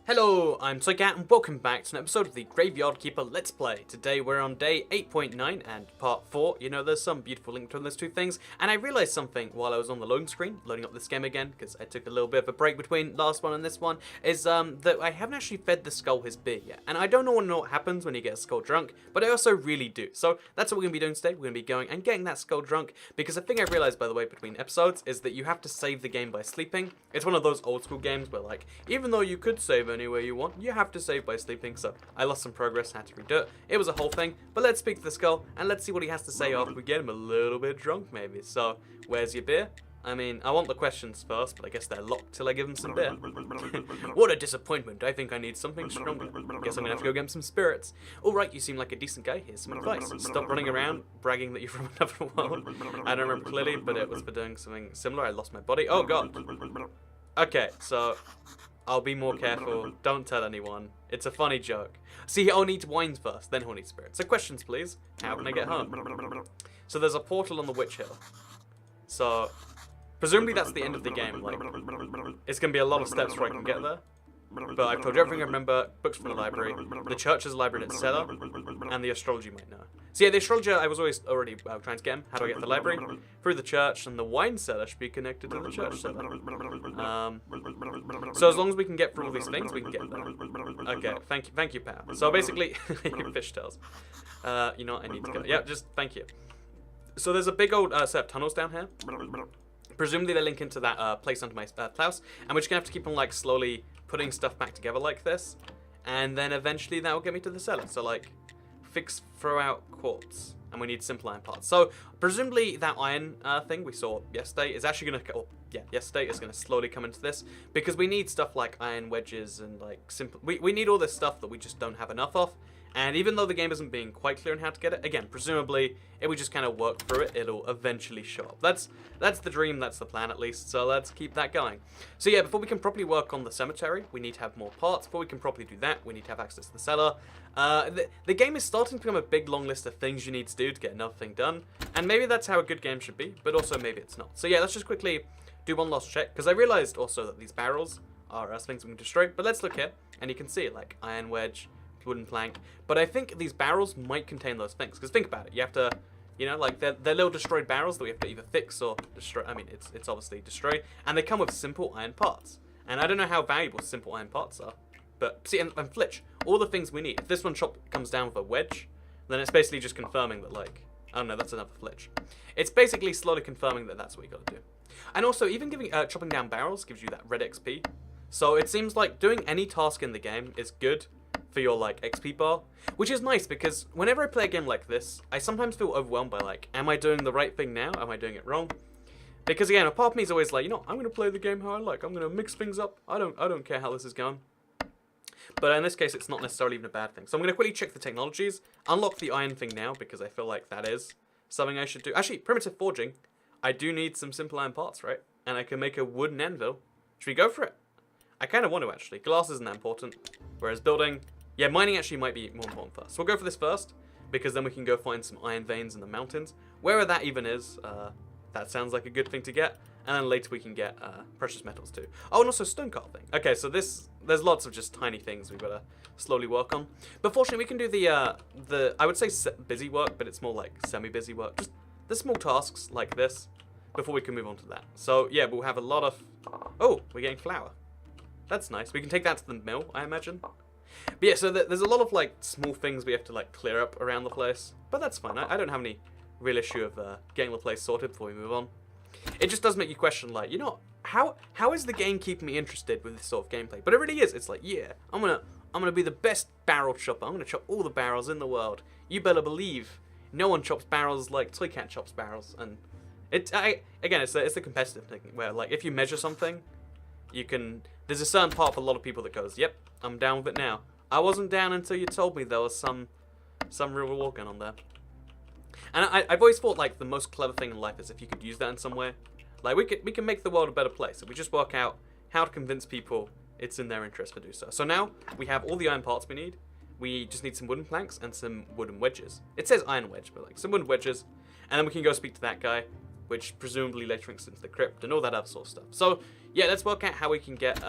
Hello, I'm Toycat and welcome back to an episode of the Graveyard Keeper Let's Play. Today we're on day 8.9 and part 4. You know, there's some beautiful link between those two things. And I realised something while I was on the loading screen, loading up this game again, because I took a little bit of a break between last one and this one, is that I haven't actually fed the skull his beer yet. And I don't know what happens when you get a skull drunk, but I also really do. So that's what we're going to be doing today. We're going to be going and getting that skull drunk, because the thing I realised, by the way, between episodes, is that you have to save the game by sleeping. It's one of those old school games where, like, even though you could save anywhere you want, you have to save by sleeping, so I lost some progress, had to redo it. It was a whole thing, but let's speak to the skull, and let's see what he has to say after we get him a little bit drunk, maybe. So, where's your beer? I mean, I want the questions first, but I guess they're locked till I give him some beer. What a disappointment. I think I need something stronger. Guess I'm gonna have to go get him some spirits. Alright, you seem like a decent guy. Here's some advice. Stop running around bragging that you're from another world. I don't remember clearly, but it was for doing something similar. I lost my body. Oh, God. Okay, so I'll be more careful. Don't tell anyone. It's a funny joke. See, he'll need wine first, then he'll need spirits. So questions, please. How can I get home? So there's a portal on the Witch Hill. So presumably that's the end of the game. Like, it's going to be a lot of steps before I can get there. But I've told you everything I remember, books from the library, the church's library in its cellar, and the astrology might know. So yeah, the astrologer, I was already trying to get him. How do I get to the library? Through the church, and the wine cellar should be connected to the church cellar. So as long as we can get through all these things, we can get there. Okay, thank you, pal. So basically, fishtails. You know what, I need to go. Yeah, just thank you. So there's a big old set of tunnels down here. Presumably they link into that place under my house, and we're just gonna have to keep on like slowly putting stuff back together like this, and then eventually that will get me to the cellar. So like, throw out quartz, and we need simple iron parts. So presumably that iron thing we saw yesterday is actually gonna, yesterday is gonna slowly come into this, because we need stuff like iron wedges and like simple. We need all this stuff that we just don't have enough of. And even though the game isn't being quite clear on how to get it, again, presumably, if we just kind of work through it, it'll eventually show up. That's the dream, that's the plan at least, so let's keep that going. So yeah, before we can properly work on the cemetery, we need to have more parts. Before we can properly do that, we need to have access to the cellar. The game is starting to become a big long list of things you need to do to get another thing done, and maybe that's how a good game should be, but also maybe it's not. So yeah, let's just quickly do one last check, because I realized also that these barrels are things we can destroy, but let's look here, and you can see it, like iron wedge, wooden plank, but I think these barrels might contain those things, because think about it, you have to, you know, like they're little destroyed barrels that we have to either fix or destroy. I mean, it's obviously destroy, and they come with simple iron parts, and I don't know how valuable simple iron parts are, but see, and flitch, all the things we need. If this one comes down with a wedge, then it's basically just confirming that, like, oh no, that's another flitch. It's basically slowly confirming that that's what you gotta do. And also, even chopping down barrels gives you that red XP, so it seems like doing any task in the game is good for your like XP bar, which is nice, because whenever I play a game like this, I sometimes feel overwhelmed by like, am I doing the right thing now? Am I doing it wrong? Because again, a part of me is always like, you know, I'm gonna play the game how I like. I'm gonna mix things up. I don't care how this is going. But in this case, it's not necessarily even a bad thing. So I'm gonna quickly check the technologies, unlock the iron thing now, because I feel like that is something I should do. Actually, primitive forging. I do need some simple iron parts, right? And I can make a wooden anvil. Should we go for it? I kind of want to, actually. Glass isn't that important. Whereas building, yeah, mining actually might be more important first. So we'll go for this first, because then we can go find some iron veins in the mountains. Wherever that even is, that sounds like a good thing to get. And then later we can get precious metals too. Oh, and also stone carving. Okay, so there's lots of just tiny things we've got to slowly work on. But fortunately, we can do the I would say busy work, but it's more like semi-busy work. Just the small tasks like this before we can move on to that. So yeah, we'll have a lot of, oh, we're getting flour. That's nice. We can take that to the mill, I imagine. But yeah, so there's a lot of like small things we have to like clear up around the place. But that's fine. I don't have any real issue of getting the place sorted before we move on. It just does make you question, like, you know, how is the game keeping me interested with this sort of gameplay? But it really is. It's like, yeah, I'm gonna be the best barrel chopper. I'm gonna chop all the barrels in the world. You better believe no one chops barrels like Toycat chops barrels. And again, it's the competitive thing where like if you measure something, you can. There's a certain part for a lot of people that goes, yep, I'm down with it now. I wasn't down until you told me there was some real reward going on there. And I've always thought like the most clever thing in life is if you could use that in some way. Like we can make the world a better place if we just work out how to convince people it's in their interest to do so. So now we have all the iron parts we need. We just need some wooden planks and some wooden wedges. It says iron wedge, but like some wooden wedges. And then we can go speak to that guy, which presumably later links into the crypt and all that other sort of stuff. So yeah, let's work out how we can get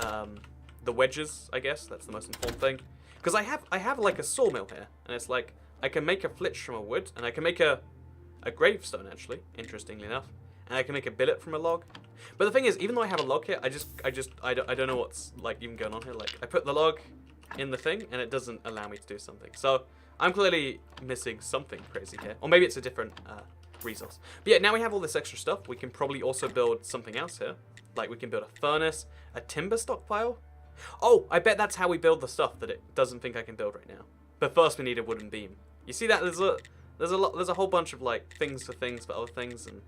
the wedges, I guess. That's the most important thing. Because I have like a sawmill here, and it's like I can make a flitch from a wood, and I can make a gravestone actually, interestingly enough, and I can make a billet from a log. But the thing is, even though I have a log here, I don't know what's like even going on here. Like I put the log in the thing, and it doesn't allow me to do something. So I'm clearly missing something crazy here, or maybe it's a different resource. But yeah, now we have all this extra stuff. We can probably also build something else here. Like we can build a furnace, a timber stockpile. Oh, I bet that's how we build the stuff that it doesn't think I can build right now. But first we need a wooden beam. You see that? There's a whole bunch of like things for other things, and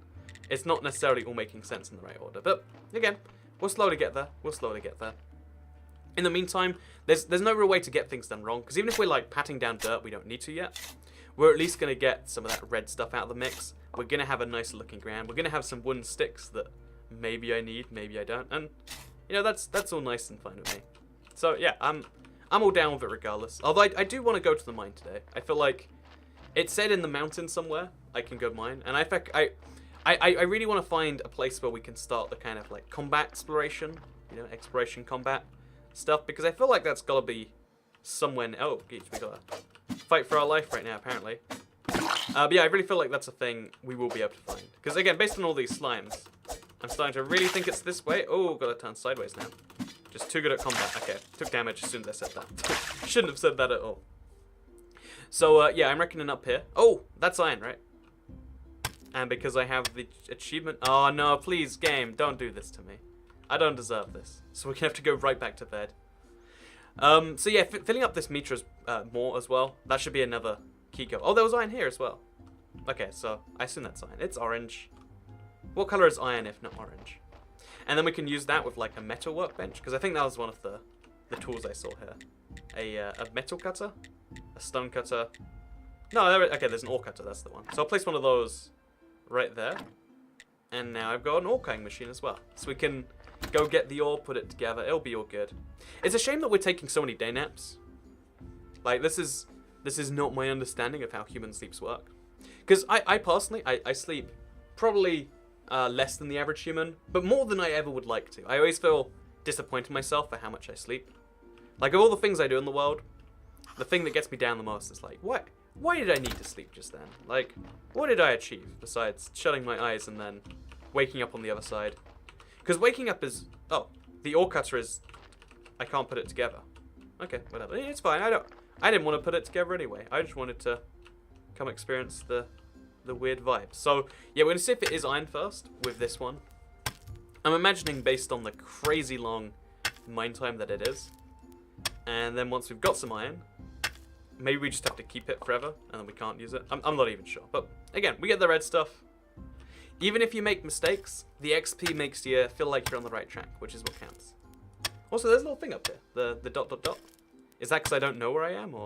it's not necessarily all making sense in the right order. But again, we'll slowly get there. We'll slowly get there. In the meantime, there's no real way to get things done wrong, because even if we're like patting down dirt, we don't need to yet. We're at least going to get some of that red stuff out of the mix. We're going to have a nicer looking ground. We're going to have some wooden sticks that maybe I need, maybe I don't. And you know, that's all nice and fine with me. So yeah, I'm all down with it regardless. Although I do want to go to the mine today. I feel like it said in the mountain somewhere I can go mine, and I really want to find a place where we can start the kind of like combat exploration, you know, exploration combat stuff, because I feel like that's gotta be somewhere. Oh, geez, we gotta fight for our life right now apparently. But yeah, I really feel like that's a thing we will be able to find, because again, based on all these slimes, I'm starting to really think it's this way. Oh, gotta turn sideways now. Just too good at combat. Okay, took damage as soon as I said that. Shouldn't have said that at all. So yeah, I'm reckoning up here. Oh, that's iron, right? And because I have the achievement. Oh no, please game, don't do this to me. I don't deserve this. So we're gonna have to go right back to bed. So yeah, filling up this meter more as well. That should be another key goal. Oh, there was iron here as well. Okay, so I assume that's iron. It's orange. What color is iron if not orange? And then we can use that with like a metal workbench, because I think that was one of the tools I saw here. A metal cutter, a stone cutter. No, okay, there's an ore cutter. That's the one. So I'll place one of those right there. And now I've got an ore cutting machine as well, so we can go get the ore, put it together. It'll be all good. It's a shame that we're taking so many day naps. Like this is not my understanding of how human sleeps work. Because I personally I sleep probably less than the average human, but more than I ever would like to. I always feel disappointed in myself for how much I sleep. Like of all the things I do in the world, the thing that gets me down the most is like, why did I need to sleep just then? Like, what did I achieve besides shutting my eyes and then waking up on the other side? Because waking up is, oh, the ore cutter is, I can't put it together. Okay, whatever. It's fine. I didn't want to put it together anyway. I just wanted to come experience the weird vibes. So yeah, we're gonna see if it is iron first with this one. I'm imagining based on the crazy long mine time that it is, and then once we've got some iron, maybe we just have to keep it forever and then we can't use it. I'm not even sure. But again, we get the red stuff. Even if you make mistakes, the XP makes you feel like you're on the right track, which is what counts. Also, there's a little thing up here, the dot dot dot. Is that because I don't know where I am, or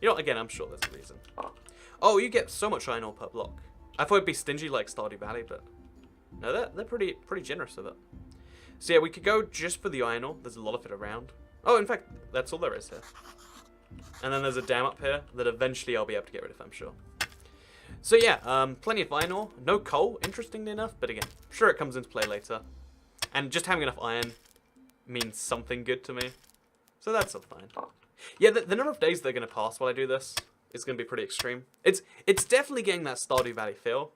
you know? Again, I'm sure there's a reason. Oh, you get so much iron ore per block. I thought it'd be stingy like Stardew Valley, but no, they're pretty generous with it. So yeah, we could go just for the iron ore. There's a lot of it around. Oh, in fact, that's all there is here. And then there's a dam up here that eventually I'll be able to get rid of, I'm sure. So yeah, plenty of iron ore. No coal, interestingly enough, but again, I'm sure it comes into play later. And just having enough iron means something good to me. So that's all fine. Yeah, the number of days they're going to pass while I do this is going to be pretty extreme. It's definitely getting that Stardew Valley feel.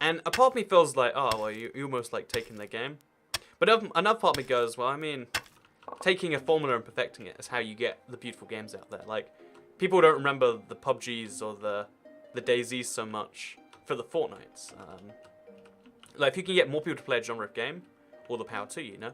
And a part of me feels like, oh, well, you almost like taking the game. But another part of me goes, well, I mean, taking a formula and perfecting it is how you get the beautiful games out there. Like, people don't remember the PUBGs or the DayZs so much for the Fortnites. Like, if you can get more people to play a genre of game, all the power to you, you know?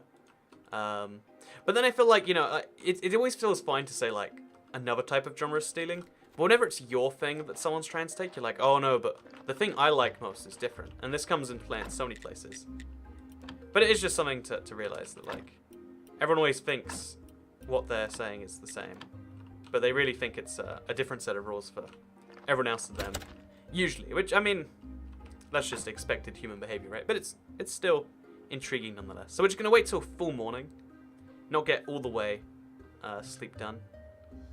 But then I feel like, you know, it always feels fine to say, like, another type of genre is stealing. But whenever it's your thing that someone's trying to take, you're like, oh no, but the thing I like most is different. And this comes into play in so many places. But it is just something to realize that, like, everyone always thinks what they're saying is the same. But they really think it's a different set of rules for everyone else to them. Usually. Which, I mean, that's just expected human behavior, right? But it's still intriguing nonetheless. So we're just going to wait till full morning. Not get all the way sleep done.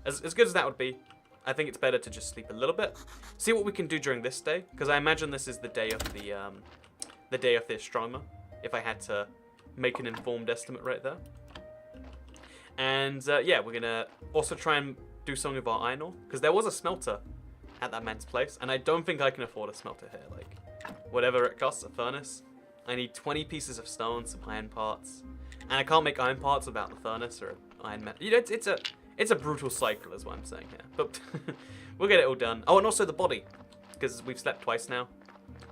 As good as that would be, I think it's better to just sleep a little bit. See what we can do during this day, because I imagine this is the day of the astronomer, if I had to make an informed estimate right there. And yeah, we're gonna also try and do something with our iron ore, because there was a smelter at that man's place, and I don't think I can afford a smelter here. Like, whatever it costs, a furnace. I need 20 pieces of stone, some iron parts, and I can't make iron parts without the furnace or iron metal. You know, it's a brutal cycle, is what I'm saying here. But we'll get it all done. Oh, and also the body, because we've slept twice now,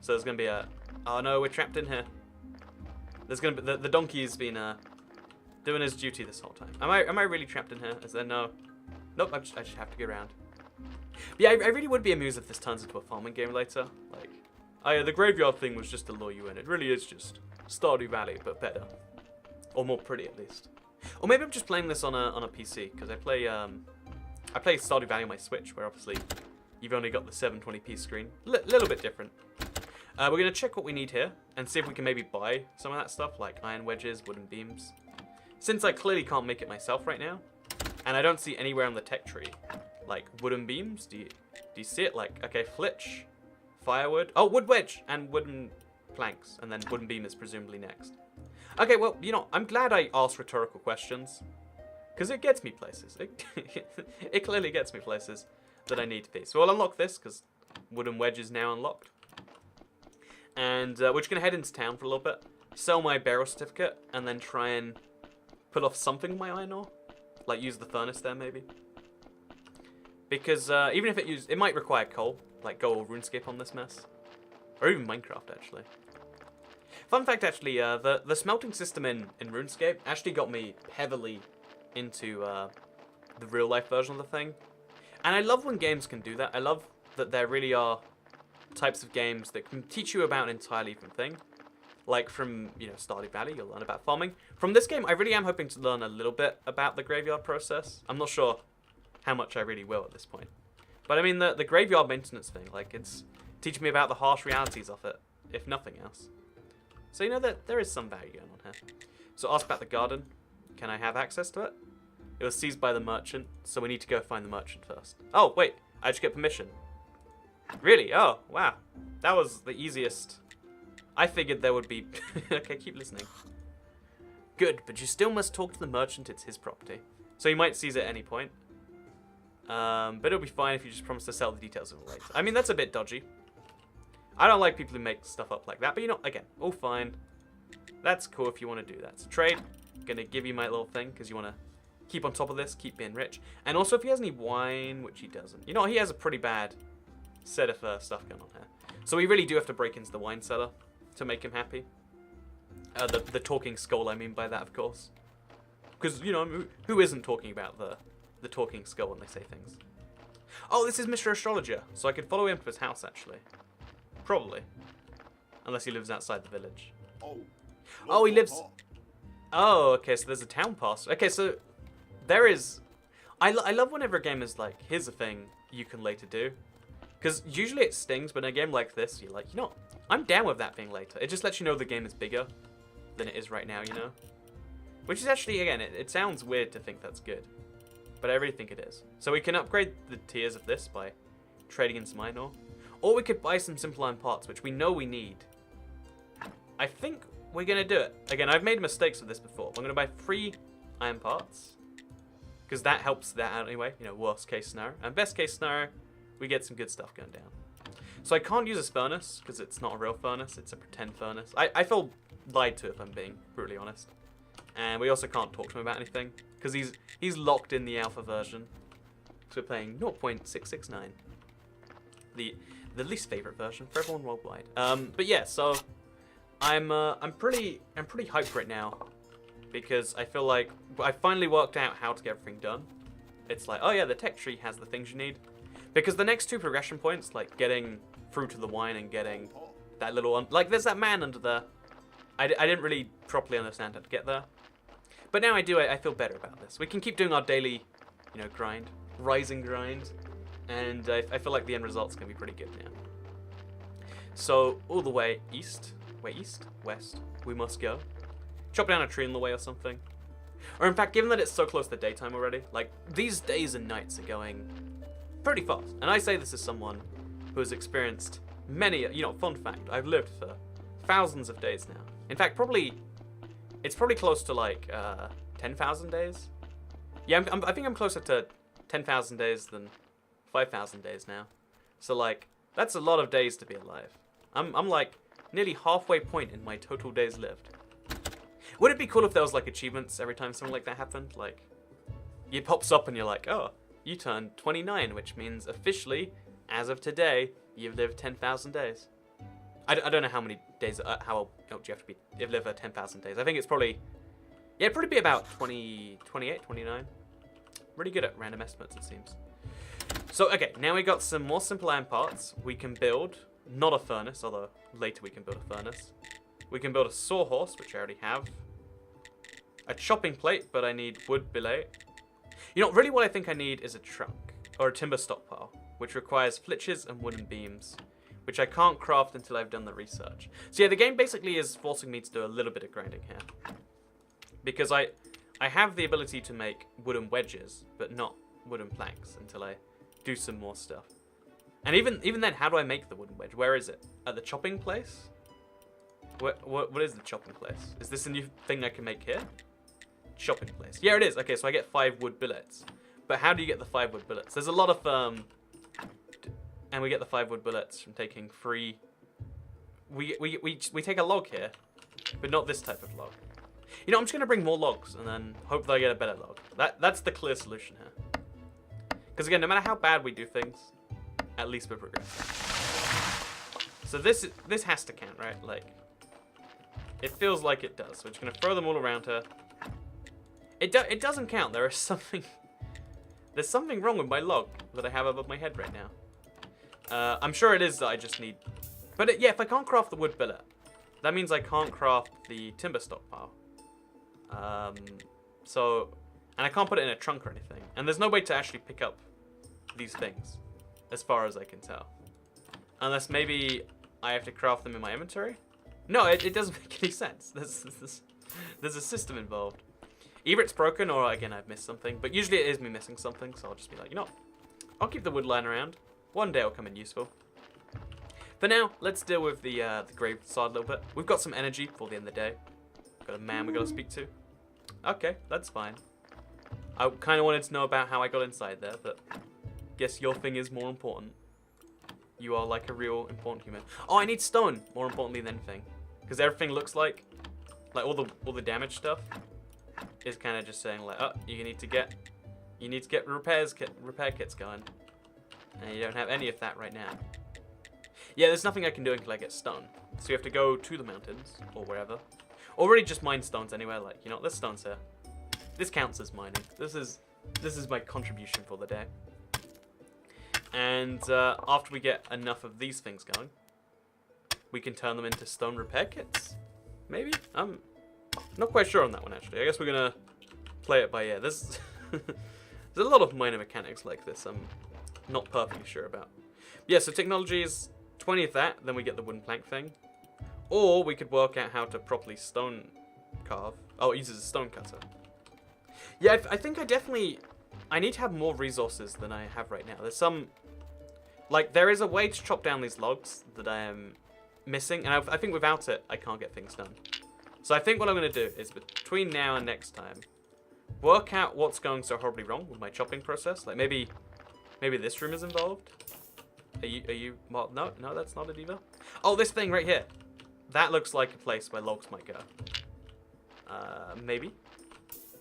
so there's gonna be a. Oh no, we're trapped in here. There's gonna be the donkey's been doing his duty this whole time. Am I really trapped in here? Is there no? Nope. I just have to get around. But yeah, I really would be amused if this turns into a farming game later. Like, oh yeah, the graveyard thing was just to lure you in. It really is just Stardew Valley, but better, or more pretty at least. Or maybe I'm just playing this on a PC, because I play Stardew Valley on my Switch, where obviously you've only got the 720p screen. Little bit different. We're gonna check what we need here and see if we can maybe buy some of that stuff, like iron wedges, wooden beams. Since I clearly can't make it myself right now, and I don't see anywhere on the tech tree, like wooden beams. Do you see it? Like, okay, flitch, firewood. Oh, wood wedge and wooden planks, and then wooden beam is presumably next. Okay, well, you know, I'm glad I asked rhetorical questions, because it gets me places. It clearly gets me places that I need to be. So I'll unlock this, because wooden wedge is now unlocked. And we're just going to head into town for a little bit, sell my burial certificate, and then try and put off something with my iron ore. Like, use the furnace there, maybe. Because even if it might require coal, like go all RuneScape on this mess. Or even Minecraft, actually. Fun fact, actually, the smelting system in RuneScape actually got me heavily into the real-life version of the thing. And I love when games can do that. I love that there really are types of games that can teach you about an entirely different thing. Like from, you know, Stardew Valley, you'll learn about farming. From this game, I really am hoping to learn a little bit about the graveyard process. I'm not sure how much I really will at this point. But I mean, the graveyard maintenance thing, like, it's teaching me about the harsh realities of it, if nothing else. So you know that there is some value going on here. So ask about the garden. Can I have access to it? It was seized by the merchant, so we need to go find the merchant first. Oh, wait, I just get permission. Really? Oh, wow. That was the easiest. I figured there would be... Okay, keep listening. Good, but you still must talk to the merchant. It's his property. So he might seize it at any point. But it'll be fine if you just promise to sell the details of it later. I mean, that's a bit dodgy. I don't like people who make stuff up like that. But you know, again, all fine. That's cool if you want to do that. So trade. I'm going to give you my little thing because you want to keep on top of this, keep being rich. And also if he has any wine, which he doesn't. You know, he has a pretty bad set of stuff going on here. So we really do have to break into the wine cellar to make him happy. The talking skull, I mean by that, of course. Because, you know, who isn't talking about the talking skull when they say things? Oh, this is Mr. Astrologer. So I could follow him to his house, actually. Probably. Unless he lives outside the village. Oh, he lives... Oh, okay, so there's a town pass. Okay, so there is... I love whenever a game is like, here's a thing you can later do. Because usually it stings, but in a game like this, you're like, you know, I'm down with that being later. It just lets you know the game is bigger than it is right now, you know? Which is actually, again, it sounds weird to think that's good. But I really think it is. So we can upgrade the tiers of this by trading in some iron ore. Or we could buy some simple iron parts, which we know we need. I think we're going to do it. Again, I've made mistakes with this before. I'm going to buy 3 iron parts. Because that helps that out anyway. You know, worst case scenario. And best case scenario, we get some good stuff going down. So I can't use this furnace, because it's not a real furnace. It's a pretend furnace. I feel lied to if I'm being brutally honest. And we also can't talk to him about anything, because he's locked in the alpha version. So we're playing 0.669. The least favorite version for everyone worldwide. But yeah, so I'm pretty hyped right now, because I feel like I finally worked out how to get everything done. It's like, oh yeah, the tech tree has the things you need. Because the next 2 progression points, like getting through to the wine and getting that little one, like there's that man under there. I didn't really properly understand how to get there. But now I do, I feel better about this. We can keep doing our daily, you know, grind, rising grind. And I feel like the end result's going to be pretty good now. So, all the way east, west, we must go. Chop down a tree in the way or something. Or in fact, given that it's so close to daytime already, like, these days and nights are going pretty fast. And I say this as someone who has experienced many, you know, fun fact, I've lived for thousands of days now. In fact, it's probably close to like 10,000 days. Yeah, I think I'm closer to 10,000 days than 5,000 days now. So, like, that's a lot of days to be alive. I'm like, nearly halfway point in my total days lived. Would it be cool if there was, like, achievements every time something like that happened? Like, it pops up and you're like, oh, you turned 29, which means officially, as of today, you've lived 10,000 days. I don't know how many days, how old do you have to be, live 10,000 days. I think it's probably, yeah, it'd probably be about 20, 28, 29. Really good at random estimates, it seems. So, okay, now we got some more simple iron parts. We can build, not a furnace, although later we can build a furnace. We can build a sawhorse, which I already have. A chopping plate, but I need wood billet. You know, really what I think I need is a trunk, or a timber stockpile, which requires flitches and wooden beams, which I can't craft until I've done the research. So yeah, the game basically is forcing me to do a little bit of grinding here. Because I have the ability to make wooden wedges, but not wooden planks until I do some more stuff. And even then, how do I make the wooden wedge? Where is it? At the chopping place? What is the chopping place? Is this a new thing I can make here? Chopping place. Yeah, it is. Okay, so I get 5 wood billets. But how do you get the 5 wood billets? There's a lot of and we get the 5 wood billets from taking free. We take a log here, but not this type of log. You know, I'm just gonna bring more logs and then hope that I get a better log. That's the clear solution here. Because again, no matter how bad we do things, at least we're progressing. So this has to count, right? Like, it feels like it does. So we're just gonna throw them all around her. It doesn't count. There's something wrong with my log that I have above my head right now. I'm sure it is that I just need. But yeah, if I can't craft the wood billet, that means I can't craft the timber stockpile. And I can't put it in a trunk or anything. And there's no way to actually pick up these things, as far as I can tell. Unless maybe I have to craft them in my inventory? No, it doesn't make any sense. There's a system involved. Either it's broken or, again, I've missed something. But usually it is me missing something, so I'll just be like, you know, I'll keep the wood lying around. One day it'll come in useful. For now, let's deal with the graveyard a little bit. We've got some energy for the end of the day. Got a man we got to speak to. Okay, that's fine. I kind of wanted to know about how I got inside there, but guess your thing is more important. You are like a real important human. Oh, I need stone, more importantly than anything. Because everything looks like all the damage stuff is kind of just saying like, oh, you need to get repair kits going. And you don't have any of that right now. Yeah, there's nothing I can do until I get stone. So you have to go to the mountains, or wherever. Or really just mine stones anywhere, like, you know, there's stones here. This counts as mining. This is my contribution for the day. And after we get enough of these things going, we can turn them into stone repair kits. Maybe? I'm not quite sure on that one, actually. I guess we're going to play it by ear. There's a lot of minor mechanics like this I'm not perfectly sure about. Yeah, so technology is 20 of that, then we get the wooden plank thing. Or we could work out how to properly stone carve. Oh, it uses a stone cutter. Yeah, I think I need to have more resources than I have right now. There's some, like, there is a way to chop down these logs that I am missing, and I think without it, I can't get things done. So I think what I'm going to do is, between now and next time, work out what's going so horribly wrong with my chopping process. Like, maybe this room is involved? Are you, well, no, that's not it either. Oh, this thing right here. That looks like a place where logs might go. Maybe?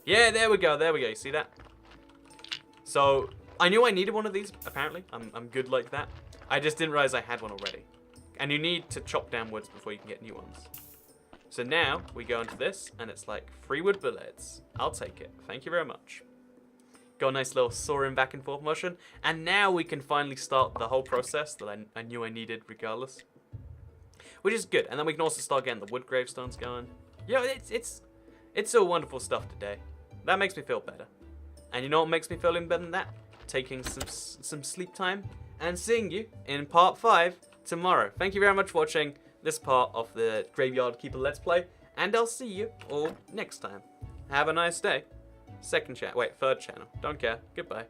Yeah, there we go, you see that? So, I knew I needed one of these, apparently. I'm good like that. I just didn't realize I had one already. And you need to chop down woods before you can get new ones. So now, we go into this, and it's like, 3 wood billets. I'll take it. Thank you very much. Got a nice little sawing back and forth motion. And now we can finally start the whole process that I knew I needed regardless. Which is good. And then we can also start getting the wood gravestones going. Yeah, it's all wonderful stuff today. That makes me feel better. And you know what makes me feel even better than that? Taking some sleep time and seeing you in part 5 tomorrow. Thank you very much for watching this part of the Graveyard Keeper Let's Play. And I'll see you all next time. Have a nice day. Third channel. Don't care. Goodbye.